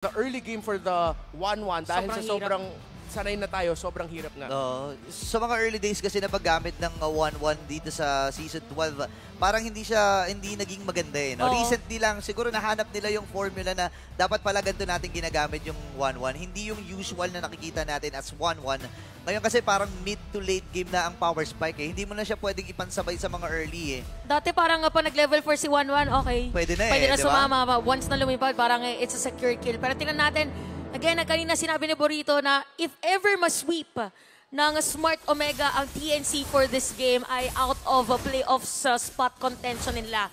The early game for the 1-1 dahil Sobrang sa sobrang sanay na tayo, sobrang hirap nga. Sa mga early days kasi na paggamit ng 1-1 dito sa Season 12, parang hindi naging maganda eh. No? Recently lang, siguro nahanap nila yung formula na dapat pala ganito natin ginagamit yung 1-1. Hindi yung usual na nakikita natin as 1-1. Ngayon kasi parang mid to late game na ang power spike eh. Hindi mo na siya pwedeng ipansabay sa mga early eh. Dati parang pa nag-level 4 si 1-1, okay. Pwede na eh, Pwede na diba? sumama. Once na lumipad, parang it's a secure kill. Pero tingnan natin, again, kanina sinabi ni Burrito na if ever ma-sweep ng Smart Omega ang TNC for this game ay out of playoffs spot contention nila.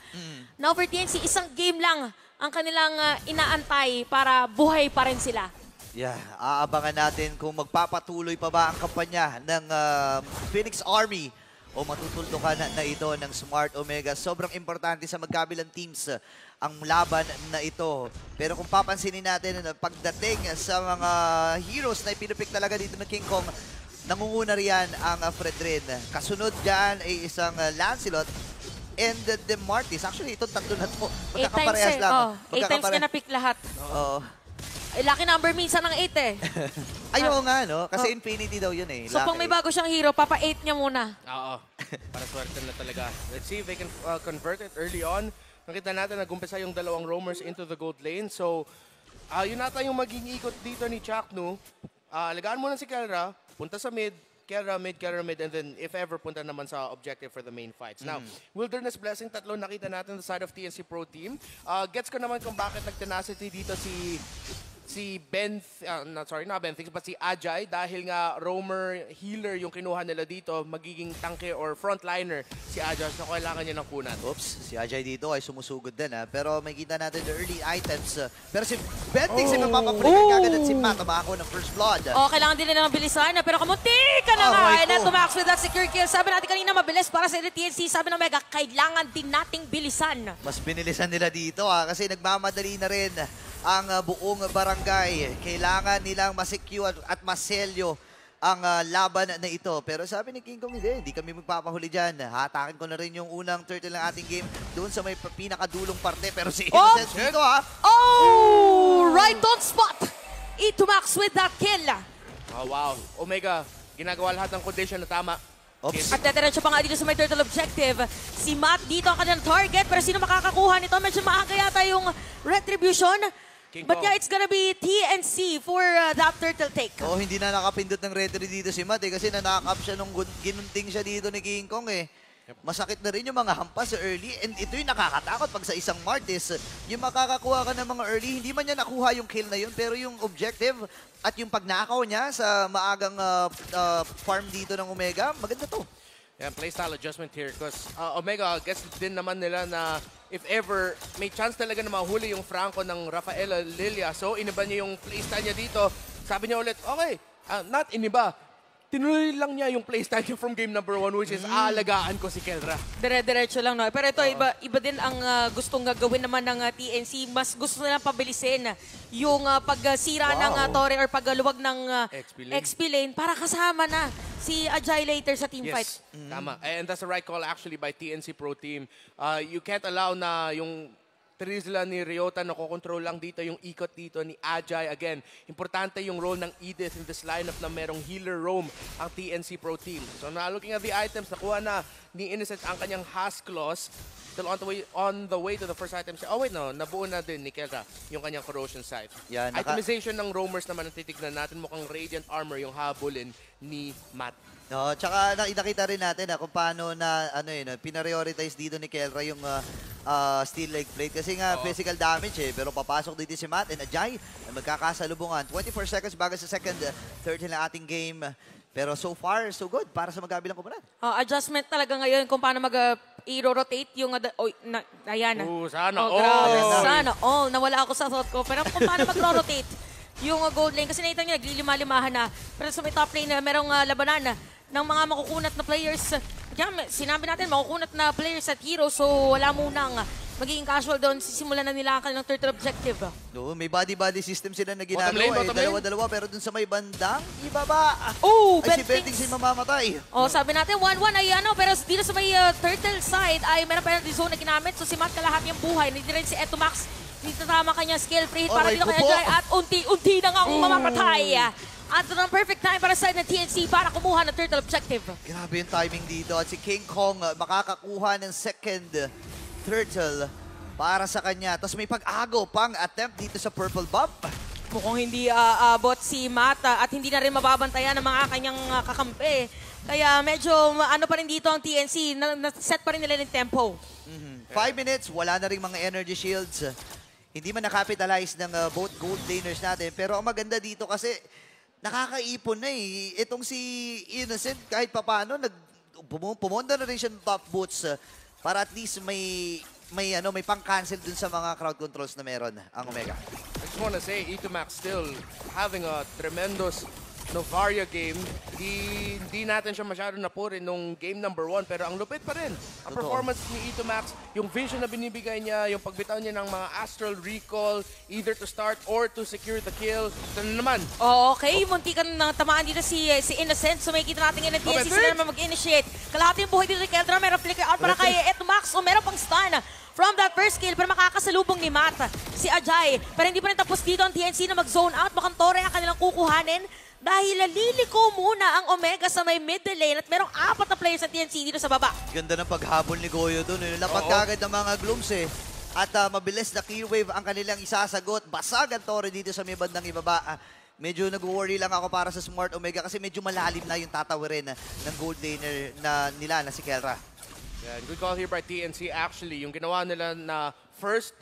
Now for TNC, isang game lang ang kanilang inaantay para buhay pa rin sila. Yeah, aabangan natin kung magpapatuloy pa ba ang kampanya ng Phoenix Army o matutultukan na ito ng Smart Omega. Sobrang importante sa magkabilang teams ang laban na ito. Pero kung papansinin natin, pagdating sa mga heroes na ipinupik talaga dito ng King Kong, nangunguna riyan ang Fredrin. Kasunod dyan ay isang Lancelot and the Martis. Actually, itong tatlo na ito, magkakaparehas lang. 8 times niya na-pick lahat. Lucky number minsan ng 8 eh. Ayaw nga, no? Kasi Infinity daw yun eh. So kung may bago siyang hero, papa-8 niya muna. Oo. Para swerte na talaga. Let's see if they can convert it early on. Nakita natin nag-umpisa yung dalawang roamers into the gold lane. So, yun nata yung maging ikot dito ni Chaknu. Alagaan muna si Kelra, punta sa mid, Kelra mid, and then if ever, punta naman sa objective for the main fights. Now, Wilderness Blessing, tatlo nakita natin sa side of TNC Pro Team. Gets ko naman kung bakit nag-tenacity dito si Ben, not Ben Things, but si Ajay, dahil nga roamer healer yung kinuha nila dito, magiging tanke or frontliner si Ajay, so kailangan niya ng kunat. Oops, si Ajay dito ay sumusugod din ha. Pero may kita natin the early items. Pero si Ben Things ay mapapapalikan kagad at si Matt, tumako ng first blood. Kailangan din nila ng bilisan, pero kamunti ka na nga. And to max with that secure kill. Sabi natin kanina mabilis para sa TNC. Sabi ng Mega, kailangan din nating bilisan. Mas binilisan nila dito ha, kasi nagmamadali na rin ang buong barangay. Kailangan nilang masecure at maselyo ang laban na ito. Pero sabi ni King Kong, hindi kami magpapahuli dyan. Hatakin ko na rin yung unang turtle ng ating game doon sa may pinakadulong parte. Pero si Innocence dito ha. Right on spot! Itumax with that kill. Wow. Omega, ginagawa lahat ng condition na tama. At diretso pa nga dito sa may turtle objective. Si Matt dito ang kanyang target. Pero sino makakakuha nito? Medyo maaga yata yung retribution. But yeah, it's gonna be TNC for that turtle take. Hindi na nakapindot ng retry dito si Matt kasi nanakap siya nung ginunting siya dito ni King Kong eh. Masakit na rin yung mga hampas sa early and ito yung nakakatakot pag sa isang Martis. Yung makakakuha ka ng mga early, hindi man niya nakuha yung kill na yun, pero yung objective at yung pagnakaw niya sa maagang farm dito ng Omega, maganda to. Yeah, playstyle adjustment here because Omega gets din naman nila na if ever may chance talaga na mahuli yung Franco ng Rafaela Lilia. So iniba niya yung playstyle niya dito. Sabi niya ulit, okay, not iniba. Tinuloy lang niya yung playstyle niya from game number 1 which is aalagaan ko si Kelra. Dire-diretso lang, no? Pero ito, iba din ang gustong gagawin naman ng TNC. Mas gusto nilang pabilisin yung pagsira ng Torre or pagluwag ng XP lane para kasama na si Ajay later sa team fight. Tama. And that's the right call actually by TNC Pro Team. You can't allow na yung Trizla ni Ryota na kokontrol lang dito yung ikot dito ni Ajay. Again, importante yung role ng Edith in this lineup na merong healer roam ang TNC Pro Team. So now looking at the items, nakuha na ni Innocent ang kanyang Has Claws. Still on the way to the first item. Oh wait, no. Nabuo na din ni Kelra yung kanyang Corrosion Sight. Yeah, itemization ng roamers naman ang titignan natin. Mukhang Radiant Armor yung habulin ni Matt. No, tsaka nakita rin natin kung paano na pinaprioritize dito ni Kelra yung steel leg plate kasi nga physical damage pero papasok dito si Matt and Ajay na magkakasalubungan. 24 seconds bago sa second 30 na ating game. Pero so far, so good para sa magkabilang komunidad. Adjustment talaga ngayon kung paano i-rotate yung... ayan. Sana Sana all. Nawala ako sa thought ko. Pero kung paano mag-rotate yung gold lane. Kasi nakita niya, naglilima-limahan na. Pero sa may top lane, merong labanan ng mga makukunat na players. Kaya sinabi natin, makukunat na players at heroes. So wala munang magiging casual doon. Sisimulan na nila ang kanilang turtle objective. No, may body-body system sila na ginagawa. Dalawa-dalawa, pero dun sa may bandang ibaba. Ay, si Bentings ay mamamatay. Sabi natin, 1-1 ay pero dito sa may turtle side ay meron pa yung zone na ginamit. So si Matt kalahati yung buhay. Hindi rin si Etomax Dito tama kanya skill free para Aray dito ko kay po. Ajay at unti-unti na nga ang mamamatay. At ito ang perfect time para sa TNC para kumuha ng turtle objective. Grabe yung timing dito. At si King Kong makakakuha ng second turtle para sa kanya. Tapos may pag-agaw pang attempt dito sa purple buff. Mukhang hindi aabot si Mata at hindi na rin mababantayan ng mga kanyang kakampi. Kaya medyo ano pa rin dito ang TNC, set pa rin nila ng tempo. 5 minutes, wala na rin mga energy shields. Hindi man nakapitalize ng both gold laners natin. Pero ang maganda dito kasi nakakaipon na eh. Itong si Innocent kahit papano, pumunta na rin siya ng top boots para at least may pang-cancel dun sa mga crowd controls na meron ang Omega. I just want to say, Itomax still having a tremendous Novaria game. Hindi natin siya masyado napurin nung game number 1, pero ang lupit pa rin. Ang Totoo. performance ni Itomax, yung vision na binibigay niya, yung pagbitaw niya ng mga astral recall, either to start or to secure the kill. Ito na naman. Oh, okay, munti ka nang tamaan dito si Innocent. So makikita natin ngayon ng TNC sila naman mag-initiate. Kalahati yung buhay dito ni Keldra, meron flicker out para kay Itomax. O meron pang stun from that first kill para makakasalubong ni Matt si Ajay. Pero hindi pa rin tapos dito ang TNC na mag-zone out. Mukhang Torre ang kanilang kukuhanin. Dahil liliko muna ang Omega sa may middle lane at merong 4 na players sa TNC dito sa baba. Ganda ng paghabol ni Goyo doon. Lapad kagad ng mga Glooms eh. At mabilis na clear wave ang kanilang isasagot. Basag ang Torre dito sa may bandang ibaba. Medyo nag-worry lang ako para sa Smart Omega kasi medyo malalim na yung tatawirin ng gold laner na nila na si Kelra. Yeah, good call here by TNC actually. Yung ginawa nila na first,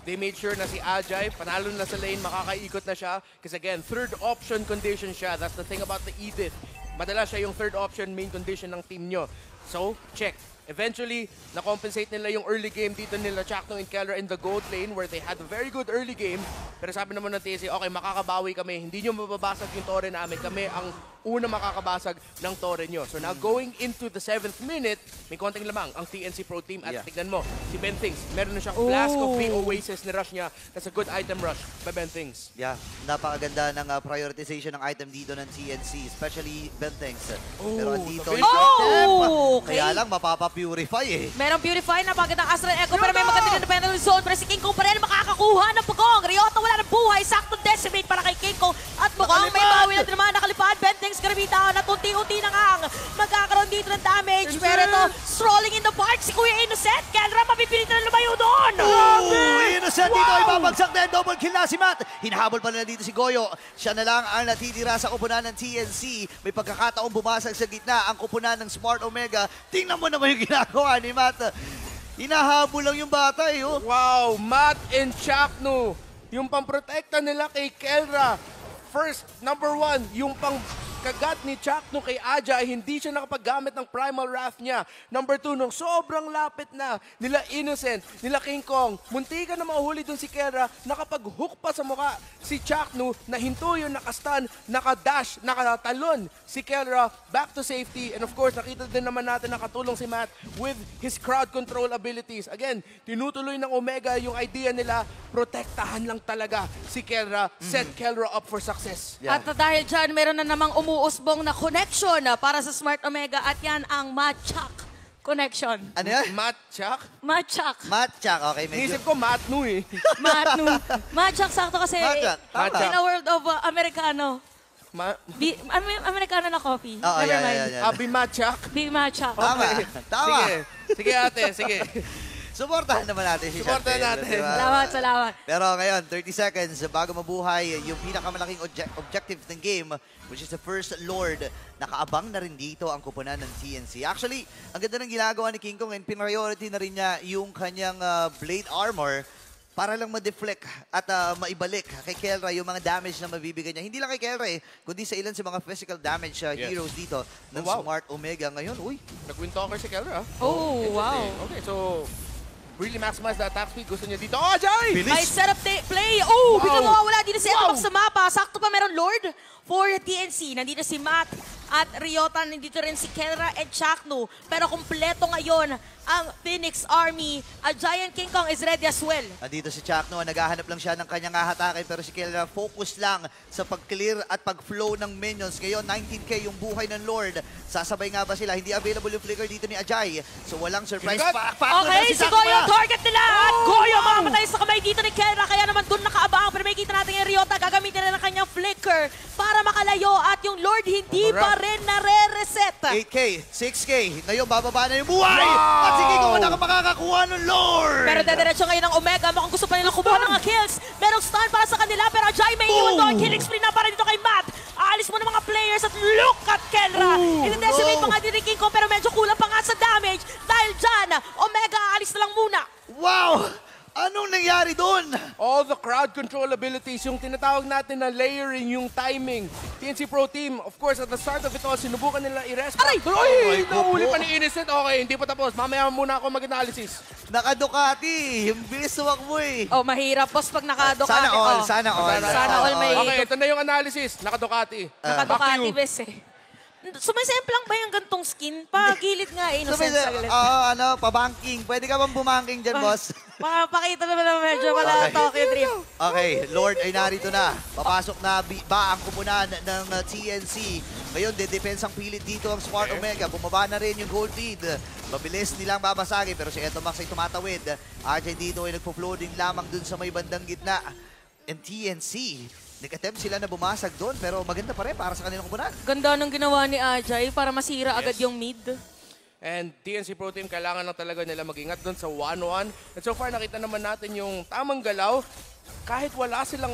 they made sure na si Ajay, panalo na sa lane, makakaikot na siya. Because again, third option condition siya. That's the thing about the Edith. Madalas siya yung third option main condition ng team nyo. So, check. Eventually, na-compensate nila yung early game dito nila Chakno and Keller in the gold lane where they had a very good early game. Pero sabi naman ng TNC, okay, makakabawi kami. Hindi nyo mababasag yung torre namin. Kami ang una makakabasag ng torre nyo. So now going into the 7th minute, may konting lamang ang TNC Pro Team. At tignan mo, si Ben Things, meron na siyang Blast of the Oasis ni rush niya. That's a good item rush by Ben Things. Yeah, napakaganda ng prioritization ng item dito ng TNC, especially Bentengs. Pero dito, Okay. kaya lang mapapa-purify eh. Merong Purify na pagandang Astral Echo pero may maganda din na penalty zone pero si King Kong pa rin makakakuha ng pugong. Ryota wala ng buhay, saktong decimate para kay King Kong at mukhang may bawi na naman nakalipad. Bentings Gravita na unti-unti na nga magkakaroon dito ng damage pero ito strolling in the park si Kuya Innocent. Kendra mapipilitan na lumayo doon. Innocent dito ay babagsak na double kill na si Matt. Hinahabol pa nila dito si Goyo. Siya na lang ang natitira sa kupunan ng TNC. May pagkakataong bumasag sa gitna ang kupunan ng Smart Omega. Tingnan mo naman yung ginagawa ni Matt. Hinahabol lang yung bata eh. Oh. Wow, Matt and Chakno. Yung pamprotekta nila kay Kelra. First, number 1, yung pang kagat ni Chakno kay Aja, hindi siya nakapaggamit ng Primal Wrath niya. Number 2, nung sobrang lapit na nila Innocent, nila King Kong, munti ka na mahuli dun si Kelra, nakapag-hook pa sa mukha si Chakno, nahinto yun, nakastun, nakadash, nakatalon si Kelra back to safety. And of course, nakita din naman natin nakatulong si Matt with his crowd control abilities. Again, tinutuloy ng Omega yung idea nila, protektahan lang talaga si Kelra, set Kelra up for success. Yeah. At dahil dyan, meron na namang umuusbong na connection para sa Smart Omega at yan ang Matchak connection. Ano yan? Matt Chak? Matchak. Matchak, okay. Medyo... Nisip ko Matnu eh. Matnu. Matchak, sakto kasi Matchak, tama. in a world of Americano. Ma Americano na coffee. Oo, Never yan, mind. yan, yan. Abi Matchak? Be Matchak. Tama. Tama. Sige. Sige ate, sige. Suportahan naman natin si Suportahan Chantel, natin. di ba? Salamat, salamat. Pero ngayon, 30 seconds bago mabuhay yung pinakamalaking objective ng game, which is the first Lord. Nakaabang na rin dito ang kupunan ng TNC. Actually, ang ganda ng ginagawa ni King Kong and pinriority na rin niya yung kanyang blade armor para lang ma-deflect at maibalik kay Kelra yung mga damage na mabibigay niya. Hindi lang kay Kelra eh, kundi sa ilan sa mga physical damage heroes dito ng Smart Omega. Ngayon, uy. Nag-win talker si Kelra. Oh, wow. Okay, so really maximize the attack speed. Gusto niya dito. Oh, Ajay! May setup play. Oh, biglang mawawala dito si Wow. hawak sa mapa. Sakto pa meron Lord for TNC. Nandito si Matt at Ryota. Nandito rin si Kelra and Chaknu. Pero kumpleto ngayon ang Phoenix Army. A Giant King Kong is ready as well. Andito si Chakno, naghahanap lang siya ng kanyang hahatake pero si Kelra focus lang sa pag-clear at pag-flow ng minions. Ngayon, 19k yung buhay ng Lord. Sasabay nga ba sila? Hindi available yung flicker dito ni Ajay. So walang surprise. Okay, si Goyo ang target nila. At Goyo makamatay sa kamay dito ni Kelra. Kaya naman dun nakaabang. Pero may kita natin yung Ryota. Gagamitin na ng kanyang flicker para makalayo. At yung Lord hindi pa rin nare-reset. 8k, 6k. Ngayon, bababa na yung buhay. At sige kung makakakuha ng Lord. Pero dediretso ngayon ng Omega. Mukhang gusto pa nilang kumuha ng mga kills. Merong stun para sa kanila. Pero Ajay may iwan doon. Killing spree na para dito kay Matt. Aalis mo ng mga players at look at Kelra. Ina-decimate mga diri King Kong pero medyo kulang pa nga sa damage. Dahil dyan, Omega aalis na lang muna. Wow! Anong nangyari doon? All the crowd control abilities, yung tinatawag natin na layering, yung timing. TNC Pro Team, of course, at the start of it all, sinubukan nila i-rest. Aray! Ay! Nahuli pa ni Innocent. Okay, hindi pa tapos. Mamaya muna ako mag-analysis. Naka-Ducati. Yung bilis tumakbo eh. Oh, mahirap. Boss, pag naka-Ducati. Sana all, oh. sana all. Sana all may... Okay, ito na yung analysis. Naka-Ducati. Naka-Ducati, bes eh. Sumisimple lang ba yung gantong skin? Pagilid nga, innocent sa gilid. Pabanking. Pwede ka bang bumanking dyan, boss? Pakita naman na medyo wala Tokyo Drift. Okay, Lord ay narito na. Papasok na ba ang kupunan ng TNC. Ngayon, dedepensang pilit dito ang Smart Omega. Bumaba na rin yung gold lead. Mabilis nilang babasagin pero si Etomax ay tumatawid. RJ dito ay nagpo-floating lamang dun sa may bandang gitna. And TNC, nag-attempt sila na bumasag doon pero maganda pa rin para sa kanilang kupunan. Ganda ng ginawa ni Ajay para masira agad yung mid. And TNC Pro Team, kailangan lang talaga nila mag-ingat doon sa 1-1. And so far, nakita naman natin yung tamang galaw. Kahit wala silang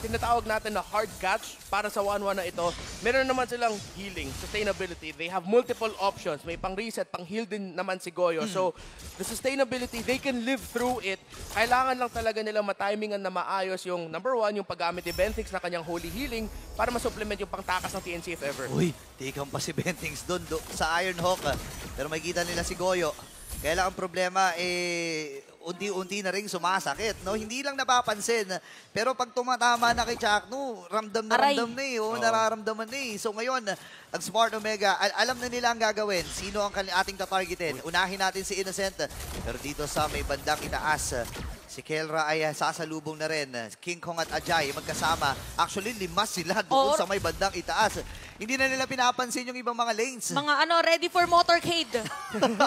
tinatawag natin na hard catch para sa 1-1 na ito, meron naman silang healing, sustainability. They have multiple options. May pang-reset, pang-heal din naman si Goyo. So, the sustainability, they can live through it. Kailangan lang talaga nila matimingan na maayos yung number 1, yung paggamit ni Bentix na kanyang holy healing para ma-supplement yung pangtakas ng TNC if ever. Uy, tikang pa si Bentings doon sa Iron Hawk. Pero may kita nila si Goyo. Kaya lang ang problema, unti-unti na rin sumasakit. No? Hindi lang napapansin. Pero pag tumatama na kay Chaknu, ramdam na nararamdaman na eh. So ngayon, ang Smart Omega, alam na nila ang gagawin. Sino ang ating tatargetin? Unahin natin si Innocent. Pero dito sa may bandang itaas, si Kelra ay sasalubong na rin. King Kong at Ajay magkasama. Actually, 5 sila doon sa may bandang itaas. Hindi na nila pinapansin yung ibang mga lanes. Mga ready for motorcade.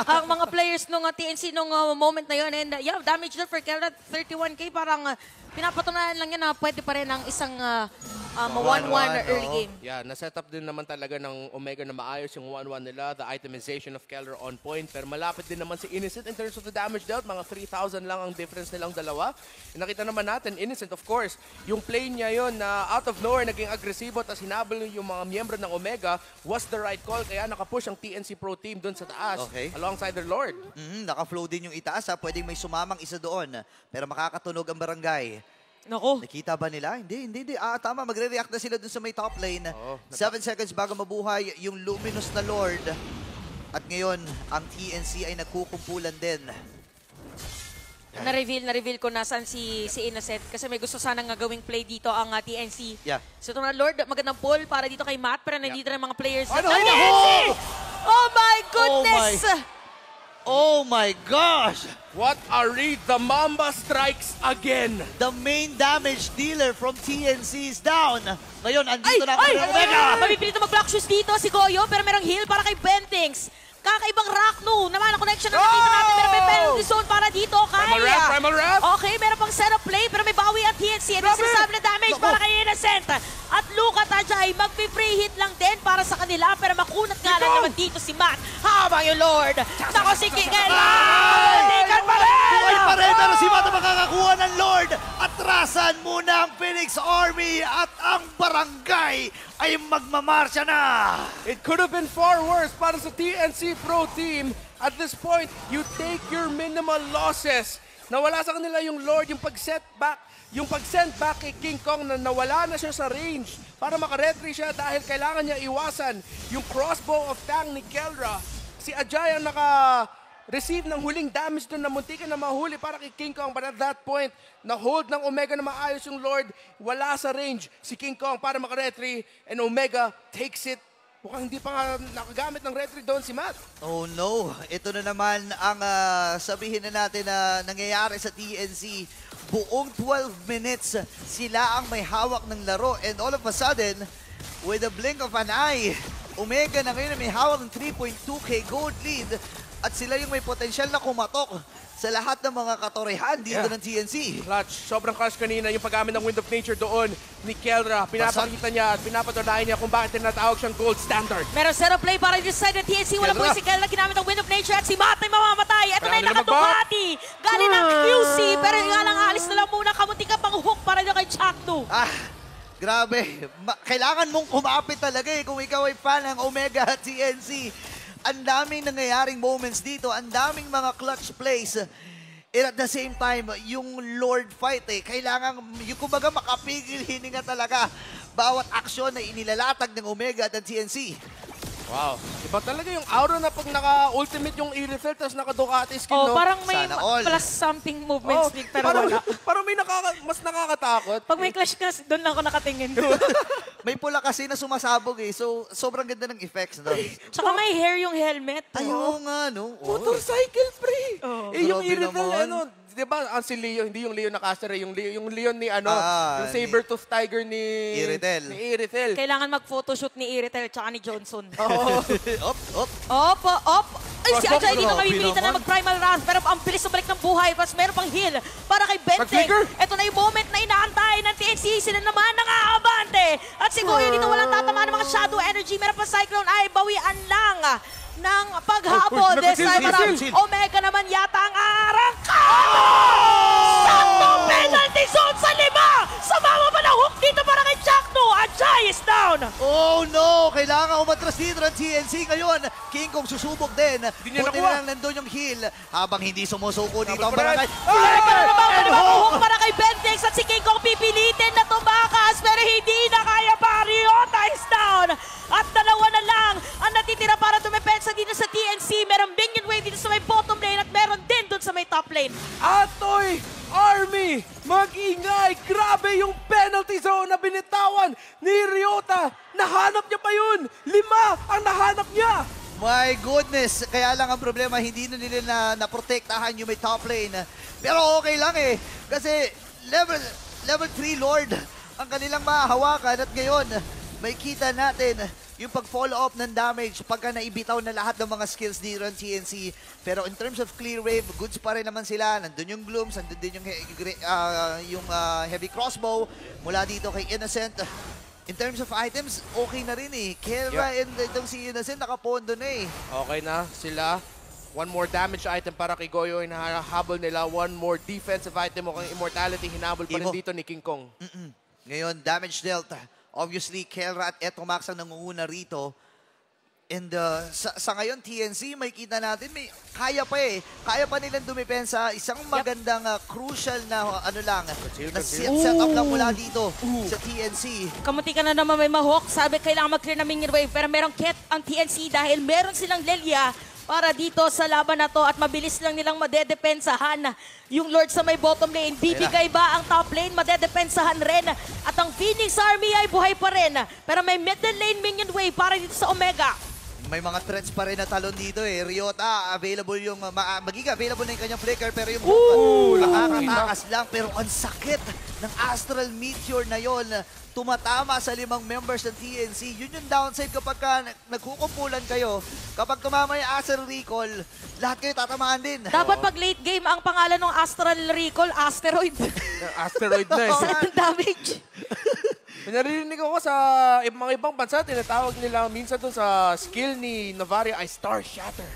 Ang mga players nung TNC nung moment na yun. And yeah, damage na for Kelra, 31k. Parang pinapatunayan lang yan na pwede pa rin ang isang 1-1 early game. Yeah, na-set up din naman talaga ng Omega na maayos yung 1-1 nila. The itemization of Keller on point. Pero malapit din naman si Innocent in terms of the damage dealt. Mga 3,000 lang ang difference nilang dalawa. Nakita naman natin, Innocent of course, yung play niya yon na out of nowhere naging agresibo at hinabol yung mga miyembro ng Omega was the right call. Kaya nakapush ang TNC Pro Team dun sa taas alongside their Lord. Naka-flow din yung itaas. Pwedeng may sumamang isa doon. Pero makakatunog ang barangay. Nako. Nakita ba nila? Hindi. Tama. Magre-react na sila dun sa may top lane. 7 seconds bago mabuhay yung Luminous na Lord. At ngayon, ang TNC ay nagkukumpulan din. Na-reveal ko nasan si Innocent kasi may gusto sanang gawing play dito ang TNC. Yeah. So ito na Lord, magandang pull para dito kay Matt pero nandito na mga players ng Ano? TNC! Oh my goodness! Oh my gosh! What a read! The Mamba strikes again! The main damage dealer from TNC is down. Ngayon, andito na ang Omega! Mapipilito mag-block shoes dito si Goyo pero merong heal para kay Bentings. Kakaibang Raknu. Naman ang connection na nakita natin pero may penalty zone para dito. Primal Ref! Okay, meron pang setup play pero may bawi ang TNC. And isasabi na damage para kay Innocent. At Luka Tajay, magpi-free hit lang din para sa kanila pero makunat nga lang naman dito si Matt. Habang yung Lord. Nako si Kigel. Tikan pa rin! Buhay pa rin pero si Mata makakakuha ng Lord. Atrasan muna ang Phoenix Army at ang barangay ay magmamarsya na. It could have been far worse para sa TNC Pro Team. At this point, you take your minimal losses. Nawala sa kanila yung Lord, yung pag-send back kay King Kong na nawala na siya sa range para makaretry siya dahil kailangan niya iwasan yung crossbow of Tang ni Kelra. Si Ajay ang receive ng huling damage doon na muntikan na mahuli para kay King Kong. But at that point, na-hold ng Omega na maayos yung Lord. Wala sa range si King Kong para makaretry. And Omega takes it. Mukhang hindi pa nga nakagamit ng retry doon si Matt. Oh no, ito na naman ang sabihin na natin na nangyayari sa TNC. Buong 12 minutes sila ang may hawak ng laro and all of a sudden, with a blink of an eye, Omega na ngayon may hawak ng 3.2k gold lead at sila yung may potensyal na kumatok sa lahat ng mga katorehan dito ng TNC. Clutch, sobrang clutch kanina yung paggamit ng Wind of Nature doon ni Kelra. Pinapakita niya at pinapatunayan niya kung bakit tinatawag siyang gold standard. Meron setup play para this side ng TNC. Wala po si Kelra ginamit ang Wind of Nature at si Matt ay mamamatay. Ito na yung nakaducati. Galing ng QC. Pero nga lang alis na lang muna. Kamunti ka pang hook para nyo kay Chakno. Grabe. Kailangan mong kumapit talaga kung ikaw ay fan ng Omega at TNC. Ang daming nangyayaring moments dito, ang daming mga clutch plays. And at the same time, yung Lord fight kailangan, yung kumbaga makapigil hininga talaga bawat aksyon na inilalatag ng Omega at ng TNC. Wow. Iba talaga yung aura na pag naka-ultimate yung Irithel tapos naka-Ducati skin, no? Parang may Sana all. plus something movements din, pero wala. Parang may mas nakakatakot. Pag may clash clash, doon lang ako nakatingin. May pula kasi na sumasabog so sobrang ganda ng effects. No? Tsaka may hair yung helmet. Ayun nga, no? Motorcycle free! Yung Grabe Irithel, naman. di ba, si Leo, hindi yung Leo na caster, yung Leon ni yung saber-tooth tiger ni Irithel. Kailangan mag-photoshoot ni Irithel tsaka ni Johnson. Op. Ay, si Ajay dito mamimilitan na mag-primal wrath. Pero ang bilis na balik ng buhay. Tapos meron pang heal para kay Benteng. Ito na yung moment na inaantay ng TNC. Sila naman nangaabante. At si Goyo dito walang tatamaan ng mga shadow energy. Meron pa Cyclone ay bawian lang ng paghabol. This time around, Omega naman yata ang arangkado! Sakto penalty zone sa 5! Sumama pa ng hook dito para kay Chakno. Ajay is down! Oh no! Kailangan umatras dito ng TNC ngayon. King Kong susubok din. Buti na lang nandun yung heal habang hindi sumusuko dito ang barangay. Hook para kay Bentex at si King Kong pipilitin na tumakas pero hindi na kaya pa. Ryota is down! At dalawa na lang ang natitira para tumepensa dito sa TNC. Merong minion wave dito sa may bottom lane at meron din dun sa may top lane. Atoy Army, mag-ingay! Grabe yung penalty zone na binitawan ni Ryota. Nahanap niya pa yun! 5 ang nahanap niya! My goodness! Kaya lang ang problema, hindi na nila na-protektahan yung may top lane. Pero okay lang kasi level 3 Lord ang kanilang mahahawakan at ngayon, may kita natin yung pag-follow up ng damage pagka naibitaw na lahat ng mga skills dito ng TNC. Pero in terms of clear wave, goods pa rin naman sila. Nandun yung Glooms, nandun din yung heavy crossbow mula dito kay Innocent. In terms of items, okay na rin Kelra and itong si Innocent nakapondo na Okay na sila. One more damage item para kay Goyo. Hinahabol nila. One more defensive item o kang immortality. Hinabol pa rin dito ni King Kong. Ngayon, damage dealt. Obviously, Kelra at Etomax ang nangunguna rito. And sa ngayon, TNC, may kita natin, kaya pa Kaya pa nilang dumipensa. Isang magandang crucial na na set up lang mula dito sa TNC. Kamuti ka na naman may mahawk. Sabi kailangan mag-clear na minion wave. Pero merong ket ang TNC dahil meron silang Lelia para dito sa laban na to at mabilis lang nilang madedepensahan yung Lord sa may bottom lane. Bibigay ba ang top lane? Madedepensahan rin. At ang Phoenix Army ay buhay pa rin. Pero may middle lane minion wave para dito sa Omega. May mga threats pa rin na talon dito Ryota, available yung, magiging available na yung kanyang flicker pero yung nakakatakas lang. Pero ang sakit ng Astral Meteor na yon. Tumatama sa 5 members ng TNC. Yun yung downside kapag nagkukumpulan kayo. Kapag tumama yung Astral Recall, lahat kayo tatamaan din. Dapat pag late game, ang pangalan ng Astral Recall, Asteroid. Asteroid na Damage. Narinig ako sa mga ibang bansa, tinatawag nila minsan dun sa skill ni Novaria ay Star Shatter.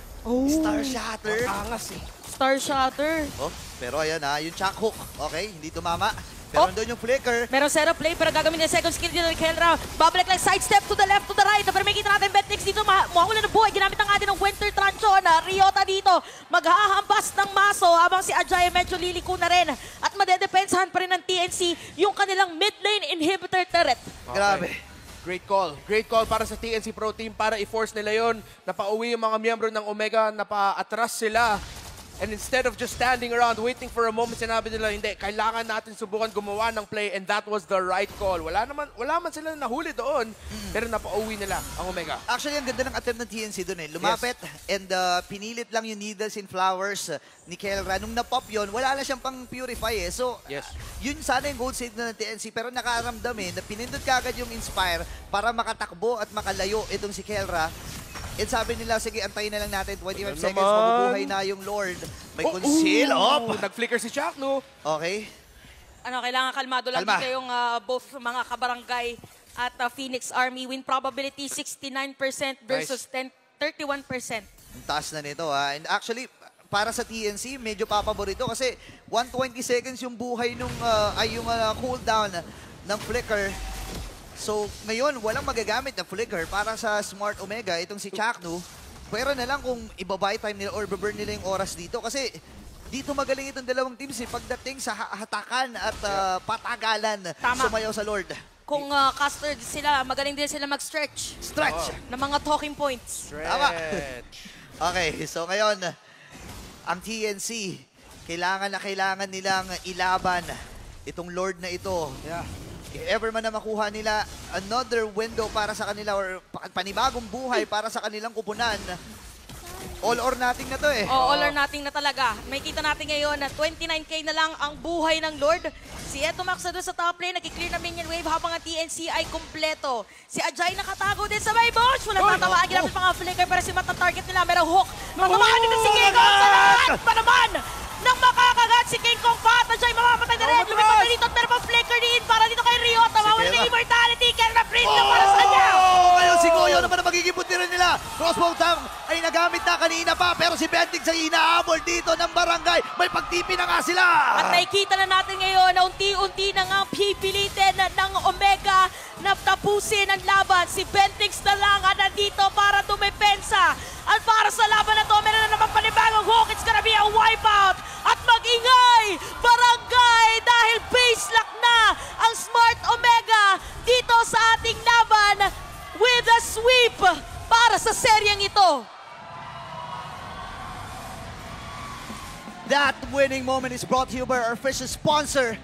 Star Shatter. Angas Star Shatter. Pero ayan yung Chuck Hook. Okay, hindi tumama. Pero doon yung flicker. Meron setup play pero gagawin niya second skill dito ni Kelra. Babalik lang sidestep to the left, to the right. Pero may kita natin Betnix dito. Mawawala ng buhay. Ginamit ang atin ng Winter Tranchon. Ryota dito. Maghahampas ng maso habang si Ajay medyo liliko na rin. At madedepensahan pa rin ng TNC yung kanilang mid lane inhibitor turret. Grabe. Great call. Great call para sa TNC Pro Team para i-force nila yon. Napauwi yung mga miyembro ng Omega, napa-atras sila. And instead of just standing around waiting for a moment, sinabi nila, hindi, kailangan natin subukan gumawa ng play and that was the right call. Wala man sila nahuli doon, pero napauwi nila ang Omega. Actually, ang ganda ng attempt ng TNC doon eh. Lumapit and pinilit lang yung needles in flowers ni Kelra. Nung na-pop yun, wala na siyang pang purify eh. So, yun sana yung gold save na ng TNC. Pero nakaramdam eh, na pinindot kagad yung Inspire para makatakbo at makalayo itong si Kelra. And sabi nila, sige, antayin na lang natin. 25 seconds, mabubuhay na yung Lord. May conceal. Nag-flicker si Chakno. Okay. Kailangan kalmado lang dito yung both mga kabarangay at Phoenix Army. Win probability 69% versus 31%. Ang taas na nito ha. And actually, para sa TNC, medyo papaborito kasi 120 seconds yung buhay nung cooldown ng flicker. So, ngayon, walang magagamit na flicker para sa Smart Omega, itong si Chaknu. Pero na lang kung iba-buy time nila or burn nila yung oras dito. Kasi dito magaling itong dalawang teams pagdating sa hatakan at patagalan. Sumayaw sa Lord. Kung caster sila, magaling din sila mag-stretch. Stretch! Na mga talking points. Tama. Okay, so ngayon, ang TNC, kailangan nilang ilaban itong Lord na ito. If ever man na makuha nila another window para sa kanila or panibagong buhay para sa kanilang kupunan, all or nothing na to eh. All or nothing na talaga. May kita natin ngayon na 29k na lang ang buhay ng Lord. Si Etomax na doon sa top lane, nag-clear na minion wave habang ang TNC ay kumpleto. Si Ajay nakatago din sa may bush. Walang tatawaan, ginamit pa nga flicker pero si Mata target nila, merong hook. Matamaan dito si King Kong sa lahat pa naman nang makakagat si King Kong pa. Ajay mamamatay na rin. Lumipad na dito at meron pang flicker din para dito kay Rio. Tawawala na immortality. Kaya na print na para sa kanya. Ngayon si Goyo naman na magiging puntiran nila. Crossbow Tam ay nagamit na kanina pa pero si Bentix ay inahabol dito ng barangay. May pagtipi na nga sila. At nakikita na natin ngayon na unti-unti na nga pipilitin ng Omega na tapusin ang laban. Si Bentix na lang ang nandito para dumepensa. At para sa laban na to, meron na naman panibagong hook. It's gonna be a wipeout. At mag-ingay, barangay, dahil base lock na ang Smart Omega dito sa ating laban with a sweep para sa seryeng ito. That winning moment is brought to you by our official sponsor,